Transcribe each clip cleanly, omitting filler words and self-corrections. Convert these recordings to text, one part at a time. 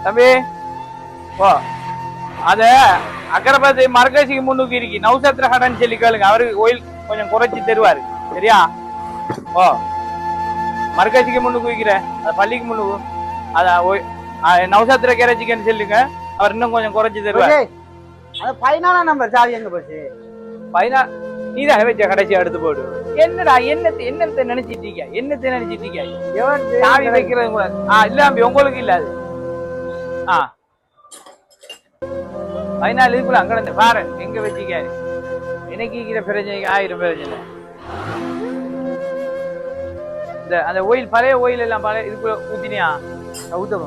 தம்பி ஓ அத அக்கரபாத்தி மரகாசிக்கு முன்னுக்கு இருக்கு நவசத்திர கடன் சொல்லி கேளுங்க அவருக்கு கோயில் கொஞ்சம் குறைச்சி தருவாரு சரியா ஓ மரகாசிக்கு முன்னுக்கு வைக்கிற அது பள்ளிக்கு முன்னுக்கு அத நவசத்திர கேரஜிக்கன்னு சொல்லுங்க அவர் இன்னும் கொஞ்சம் குறைச்சி தருவாரு அது 14 நம்பர் சாவி எங்க போச்சு 14 நீதான் வச்ச கடைசி எடுத்து போடு என்னடா என்னத்தை நினைச்சிட்டீங்க என்னத்தை நினைச்சிட்டீங்க சாவி வைக்கிறது கூட இல்ல உங்களுக்கு இல்ல அது 14 இருக்குல்ல அங்க பாரு எங்க வச்சிக்க எனக்கு இருக்கிற பிரச்சனைக்கு 1000 பிரச்சனை இந்த அந்த ஓயில் பழைய ஓயில் எல்லாம் பழைய இதுக்குள்ள ஊத்தினியா ஊத்த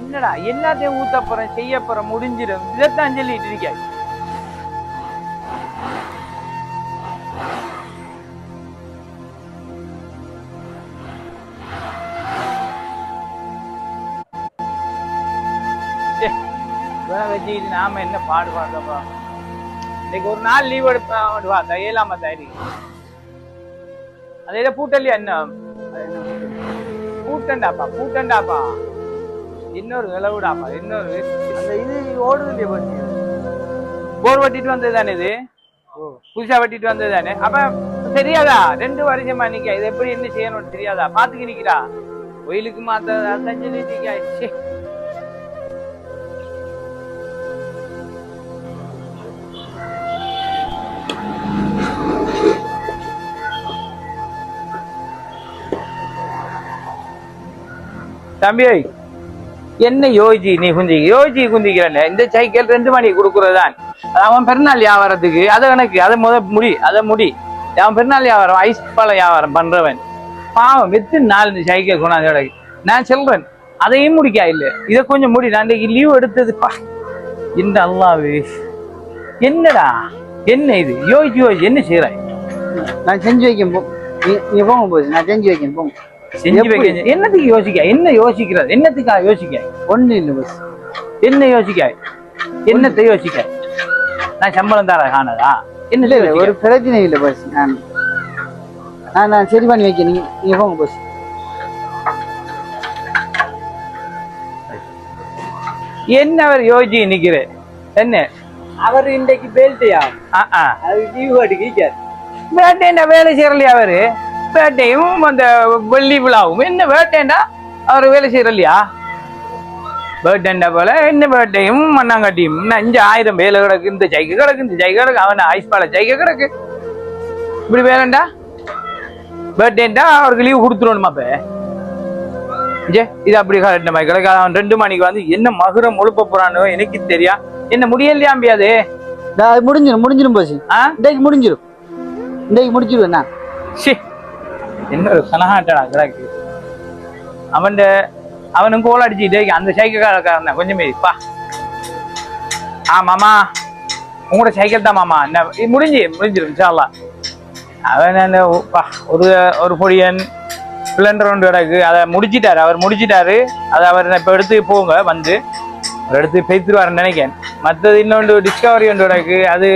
என்னடா எல்லாத்தையும் ஊத்த போறேன் செய்ய போறேன் முடிஞ்சிடும் இதைத்தான் சொல்லிட்டு இருக்காய் வச்சுக்கிட்டு நாம என்ன பாடுபா இன்னைக்கு ஒரு நாள் லீவ் எடுப்பா தையலாம தயாரி அதே பூட்டலையா என்ன பூட்டண்டாப்பா இன்னொரு விளவுடாப்பா இன்னொரு அந்த இது ஓடுது இல்லையா போர் வட்டிட்டு வந்தது தானே இது புதுசா வட்டிட்டு வந்தது தானே அப்ப தெரியாதா 2 வருஷமா நிக்க இது எப்படி என்ன செய்யணும்னு தெரியாதா பாத்துக்கு நிக்கிறா கோயிலுக்கு மாத்த சொல்லிட்டு தம்பி என்ன யோசிச்சு நீ குந்திக்கிறல்ல இந்த சைக்கிள் 2 மணிக்கு கொடுக்குறதான் அவன் பெருநாள் வியாபாரத்துக்கு அதை எனக்கு அதை முடி அவன் பெருநாள் வியாபாரம் ஐஸ் பழ வியாபாரம் பண்றவன் பாவம் எத்தனை நாள் இந்த சைக்கிள் கொண்டாந்து நான் சொல்றேன் அதையும் முடிக்கா இல்ல இதை கொஞ்சம் முடி நான் லீவ் எடுத்ததுப்பா இந்த அல்லாவே என்னடா என்ன இது யோசிச்சு என்ன செய்யறாய் நான் செஞ்சு வைக்க நீ போங்க போது நான் செஞ்சு வைக்கேன் போங்க செஞ்சு வைக்க என்னத்துக்கு யோசிக்க என்ன யோசிக்கிறது என்னத்துக்காக யோசிக்க ஒண்ணு இல்லை பஸ் என்ன யோசிக்க என்னத்தை யோசிக்க நான் சம்பளம் தர காணதா என்ன இல்லை ஒரு பிரச்சனை இல்லை பஸ் நான் சரி பண்ணி வைக்க நீங்க போங்க பஸ் என்ன அவர் யோசிச்சு நிக்கிறேன் என்ன அவர் இன்றைக்கு பேல்ட்டையா அது லீவ் அடிக்க வேட்டேண்டா வேலை செய்யறலையா அவரு வேட்டையும் அந்த வெள்ளி விழாவும் என்ன வேட்டேண்டா அவர் வேலை செய்யறலையா வேட்டேண்டா போல என்ன வேட்டையும் மண்ணாங்கட்டியும் 5000 வேலை கிடக்கு இந்த ஜைக்கு கிடக்கு அவன் ஐஸ்பால ஜைக்க கிடக்கு இப்படி வேலைண்டா வேட்டேண்டா அவருக்கு லீவ் கொடுத்துருவணுமா இப்ப இது அப்படி கரெக்டமா கிடக்கு அவன் 2 மணிக்கு வந்து என்ன மகுரம் ஒழுப்ப போறானோ எனக்கு தெரியா என்ன முடியலையா அம்பியாது முடிஞ்சிடும் போச்சு இன்றைக்கு முடிஞ்சிருவேன் நான் இன்னொரு கனகாட்டடா கிடக்கு அவனும் கோல் அடிச்சுட்டே அந்த சைக்கிள்காரன் கொஞ்சமே பா மாமா உங்களோட சைக்கிள் தான் மாமா என்ன முடிஞ்சிடும் இன்ஷால்லா அவன் ஒரு பொடியன் ஸ்ப்ளெண்டர் ஒன்று கிடக்கு அதை அவர் முடிச்சிட்டாரு அதை அவர் இப்ப எடுத்து போங்க வந்து எடுத்து பேத்துருவாருன்னு நினைக்கிறேன் மற்றது இன்னொன்று டிஸ்கவரி ஒன்று கிடக்கு அது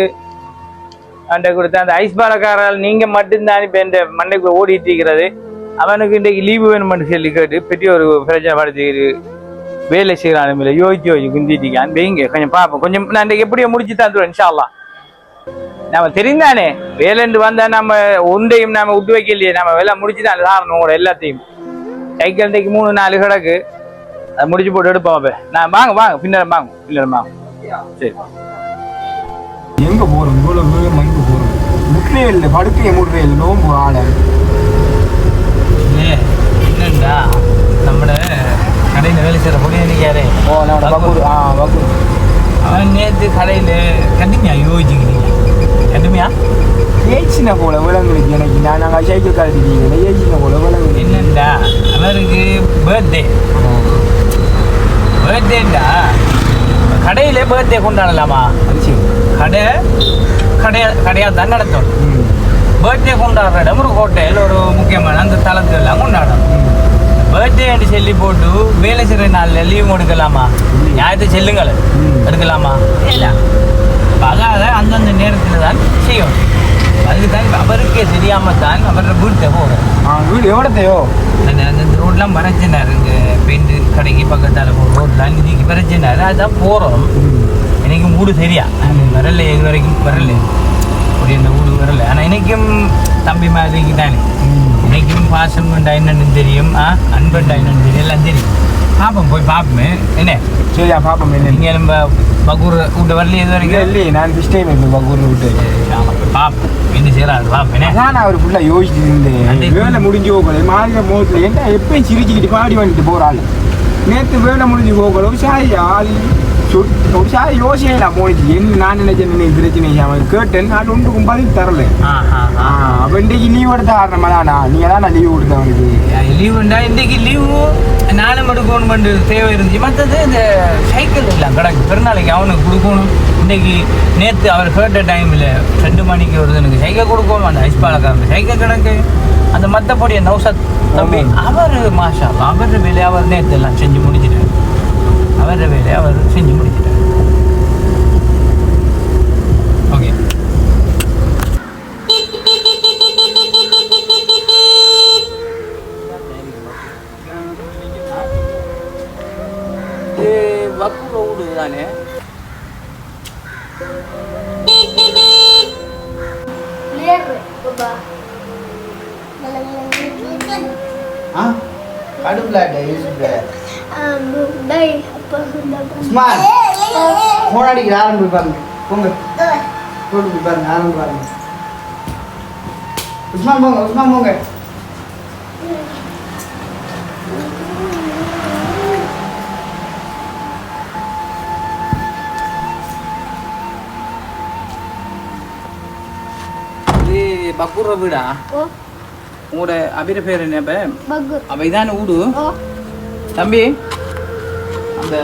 அந்த கொடுத்த அந்த ஐஸ் பாலக்காரால் நீங்க மட்டும்தான் இப்ப இந்த மண்டைக்குள்ள ஓடிட்டு இருக்கிறது அவனுக்கு இன்றைக்கு லீவு வேணும்னு சொல்லி கேட்டு பெரிய ஒரு பிரச்சனை படுத்தி வேலை செய்யறான் யோசிச்சு குந்திட்டிக்கான் வைங்க கொஞ்சம் பார்ப்போம் கொஞ்சம் நான் இன்றைக்கு எப்படியோ முடிச்சு தான் இன்ஷா அல்லாஹ் நம்ம தெரிந்தானே வேலைண்டு வந்தா நம்ம ஒன்றையும் நாம விட்டு வைக்கலையே நம்ம வேலை முடிச்சுதான் சாரணும் உங்களோட எல்லாத்தையும் சைக்கிள் இன்றைக்கு 3-4 கிடக்கு அதை முடிச்சு போட்டு எடுப்போம் அப்ப நான் வாங்க பின்னர் வாங்க சரி எங்க போறோம் இவ்வளவு எங்க போறோம் முற்றே இல்லை படுக்கைய முற்றே இல்லை நோம்பு ஆள என்னண்டா நம்மட கடையில வேலை செய்யற பொடியாரு அவன் நேற்று கடையில கண்டிப்பா யோசிச்சுக்கிறீங்க கண்டிப்பா ஏச்சின போல விலங்குக்கு எனக்கு நாங்கள் சைக்கிள் காட்டிட்டீங்க ஏச்சின போல விலங்கு என்னண்டா அவருக்கு பர்த்டேண்டா கடையில பர்த்டே கொண்டாடலாமா கடையா தான் நடத்தும் பர்த்டே கொண்டாடுற இடம் ஒரு ஹோட்டல் ஒரு முக்கியமான அந்த தளத்துல எல்லாம் கொண்டாடும் பர்த்டே சொல்லி போட்டு வேலை செய்யற நாள்ல லீவ் எடுக்கலாமா ஞாயிற்று செல்லுங்கள் எடுக்கலாமா இல்லை அதாவது அந்தந்த நேரத்தில் தான் செய்யும் அதுக்கு தான் அவருக்கே தெரியாம தான் அவரோட வீட்டை போகிறோம் வீடு எவ்வளோத்தையோ அந்த ரோடு ரோட்லாம் வரைச்சினார் இங்கே பெயிண்ட் கடைக்கு பக்கத்தால் ரோட்லாம் இதுக்கு வரைச்சினார் அதுதான் போகிறோம். எனக்கு வீடு சரியா வரல, இது வரைக்கும் வரல, அப்படி இந்த வீடு வரல. ஆனால் இன்றைக்கும் தம்பி மாதிரிக்கு தானே, இன்றைக்கும் பாசம் என்னன்னு தெரியும், அன்பண்டா என்னன்னு தெரியும், எல்லாம் தெரியும். பார்ப்போம், போய் பார்ப்போமே என்ன. சரியா பார்ப்போம். நீங்கள் நம்ம பக்கூர் வீட்டை வரல இது வரைக்கும் இல்லையே, நான் ஃபஸ்ட் டைம் இப்போ பக்கூர் விட்டு பார்ப்போம் என்ன செய்யலாம் பார்ப்பேனே. நான் அவர் ஃபுல்லாக யோசிச்சுட்டு இருந்தேன். வேலை முடிஞ்சு போகல மாதிரி முகத்தில் என்ன எப்பயும் சிரிச்சுக்கிட்டு பாடி வந்துட்டு போகிறாள். நேற்று வேலை முடிஞ்சு போகல சாய் ஆள் ஒரு சாய் யோசிக்கலாம் போனிச்சு. என்ன நான் நினைச்சேன் பிரச்சனை அவன் கேட்டேன், நான் ஒன்றுக்கும் பதில் தரல. அப்போ இன்றைக்கு லீவ் எடுத்த ஆடுறமாதானா, நீங்கள் தான் நான் லீவ் கொடுத்தவனுக்கு லீவுண்டா இன்றைக்கு லீவு நானும் எடுக்கணும் பண்ணு தேவை இருந்துச்சு. மற்றது இந்த சைக்கிள் எல்லாம் கிடக்கு பெருநாளைக்கு அவனுக்கு கொடுக்கணும். இன்றைக்கி நேற்று அவர் கேட்ட டைமில் 2 மணிக்கு வருது எனக்கு சைக்கிள் கொடுக்கணும். அந்த ஐஸ்பாலக்காரங்க சைக்கிள் கிடக்கு. அந்த மற்றபடிய நௌசத் தம்பி அவர் மாஷா அவர் வேலையை அவர் நேற்று எல்லாம் செஞ்சு முடிச்சிட்டார். அவர் வேலையை அவர் செஞ்சு முடிச்சிட்டார். ஓகே வக்கு வீடு தானே. போன் அடிக்கிற ஆரம்பி பாருங்க, போங்க போட்டு பாருங்க, ஆரம்பி பாருங்க. உஸ்மான் போங்க, உஸ்மான் போங்க. இது பக்கூர் வீடா? உங்களோட அபிர பேர் என்ன? அப்ப இதான வீடு தம்பி. அந்த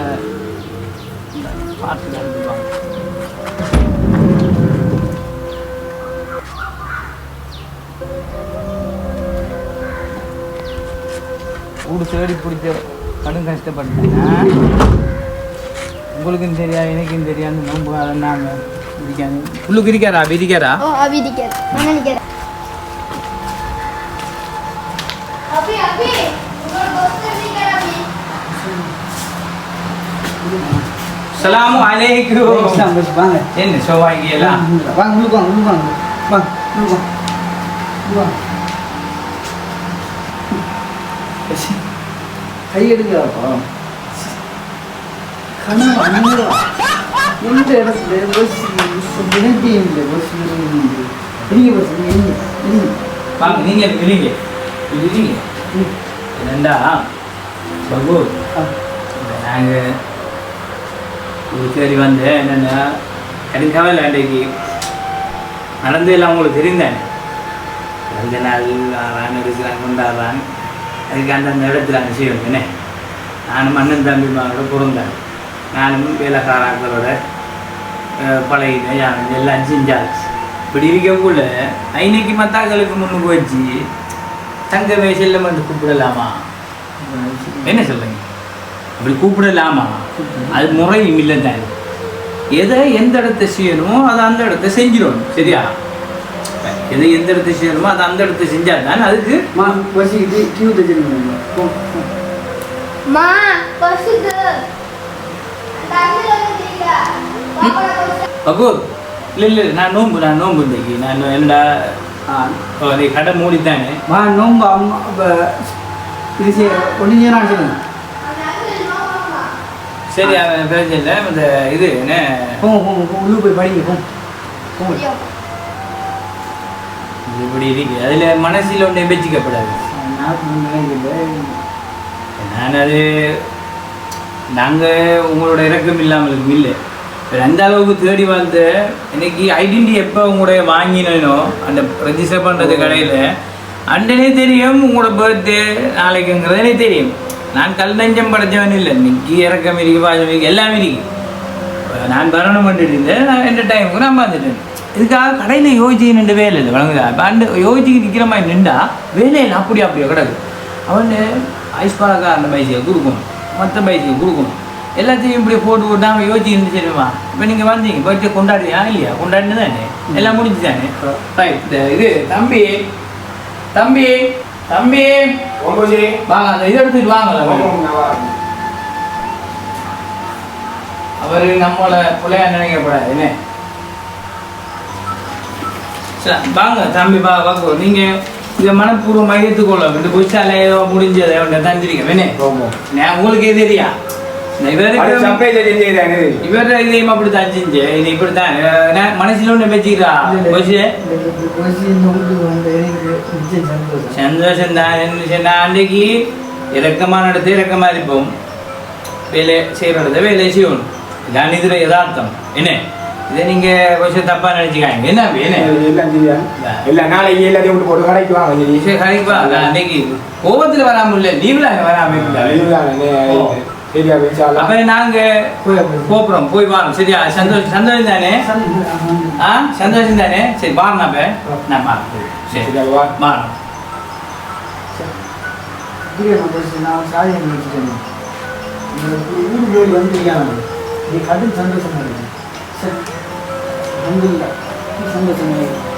பார்த்து வீடு தேடி பிடிச்ச கடும் கஷ்டப்பட்டேன். உங்களுக்கும் தெரியாது எனக்கும் தெரியாது. நோம்பு நாங்கள் பிடிக்காது. உள்ளுக்கு இருக்காரா? விதிக்காரா? Assalamu alaikum. வாங்க என்ன சோவாங்கியலா? வாங்க உள்ளுக்கு வாங்க, உள்ளுக்கு வாங்க, வாங்க உள்ளுக்கு வாங்க. கை எடுக்கிறப்பா கண்ணா எந்த இடத்துல பஸ் வினத்தியும் இல்லை. பஸ் பெரிய பஸ் வாங்க நீங்க விரிங்க விரிங்க. என்னண்டா பகு நாங்கள் ஒரு தேடி வந்து என்னென்னா எனக்காக இல்லை அன்றைக்கு நடந்து எல்லாம் உங்களுக்கு தெரிந்தானே. அந்த நாள் ஆறான் இருக்கிறான் கொண்டாடுறான். அதுக்கு அந்தந்த இடத்துல அங்கே செய்யணும் என்ன. நானும் அண்ணன் தம்பி மகளோட பிறந்தேன். நானும் வேலைக்காரங்களோட பழகினேன். யானை எல்லாம் செஞ்சாச்சு. இப்படி இருக்கக்குள்ள ஐநைக்கு மத்தாக்களுக்கு முன்னுக்கு வச்சு தங்க வயசில் மட்டும் கூப்பிடலாமா? என்ன சொல்லுங்க? அப்படி கூப்பிடலாமா? அது முறையும் இல்லை தான். எதை எந்த இடத்த செய்யணுமோ அதை அந்த இடத்த செஞ்சிடணும். சரியா? எதை எந்த இடத்த செய்யணுமோ அதை அந்த இடத்த செஞ்சால் தான் அதுக்கு பகூர் இல்லை இல்லை நான் நோம்பு இன்றைக்கி நான் என்னடா நீ கடை மூடித்தானே நோம்பு அம்மா இது ஒன்று நான் சொல்லுங்க. சரி அவன் பிரச்சனை இல்லை. இந்த இது என்ன உள்ளு போய் படிங்க இப்படி இருக்கு. அதில் மனசில் ஒன்றை வச்சுக்கப்படாது. நான் அது நாங்கள் உங்களோட இறக்கம் இல்லாமல் இல்லை. அந்த அளவுக்கு தேடி வந்து இன்னைக்கு ஐடென்டி எப்போ உங்களுடைய வாங்கினோ அந்த ரெஜிஸ்டர் பண்ணுறது கடையில் அண்டனே தெரியும். உங்களோட பர்த்டே நாளைக்குங்கிறதுனே தெரியும். நான் கல் நஞ்சம் படைச்சவன் இல்லை. இன்னைக்கு இறக்கம் இருக்கு, பாஜம் இருக்கு, எல்லாமே இருக்கு. நான் வரணும் பண்ணிட்டு இருந்தேன். நான் எந்த டைமுக்கு நான் வந்துட்டேன். இதுக்காக கடையில் யோசிச்சு நின்று வேலை இல்லை வழங்குதா. இப்போ அந்த யோசிச்சு நிற்கிற மாதிரி நின்றா வேலையில் அப்படியோ கிடக்கு. அவன் ஐஸ்பாலக்கார அந்த பைசியை கொடுக்கணும், மற்ற பைசியை கொடுக்கணும், எல்லாத்தையும் இப்படி போட்டு விட்டாமல் யோசிச்சு இருந்து சரிமா. இப்போ நீங்கள் வந்தீங்க பர்த்டே கொண்டாடுறியா இல்லையா? கொண்டாடினு தானே எல்லாம் முடிஞ்சு தானே. ரைட். இது தம்பி தம்பி ஓம்போஜி வாங்க அந்த இதை எடுத்துட்டு வாங்க அவரு நம்மள பிள்ளையா நினைக்கப்படாது என்ன வாங்க தம்பி வாங்க நீங்க இதை மனப்பூர்வமாக ஏற்றுக்கொள்ள இந்த புஷால ஏதோ முடிஞ்சதை தந்திரிக்க வேணே நான் உங்களுக்கே தெரியா இவர இதையும் அப்படித்தான் செஞ்சு இது இப்படித்தான் மனசுல ஒண்ணு வச்சுக்கிறா சந்தோஷம் தான் அன்றைக்கு இறக்கமா நடத்தி இறக்கமா இருப்போம் வேலை செய்யறத வேலை செய்யணும் இதான் இதுல யதார்த்தம் என்ன இதை நீங்க கொஞ்சம் தப்பா நினைச்சுக்காங்க என்ன எல்லாம் நாளைக்கு எல்லாத்தையும் விட்டு போட்டு கடைக்கு வாங்க கடைக்கு வாங்க அன்னைக்கு கோபத்துல வராம இல்ல லீவ்ல வராம அப்ப நாங்க போறோம் போய் வாரோம் சரியா சந்தோஷம் சந்தோஷம் தானே சந்தோஷம் தானே சரி பாருங்க அப்ப நான் பாருங்க சரி பாருங்க கடும் சந்தோஷமா இருக்கு சரி சந்தோஷமா இருக்கு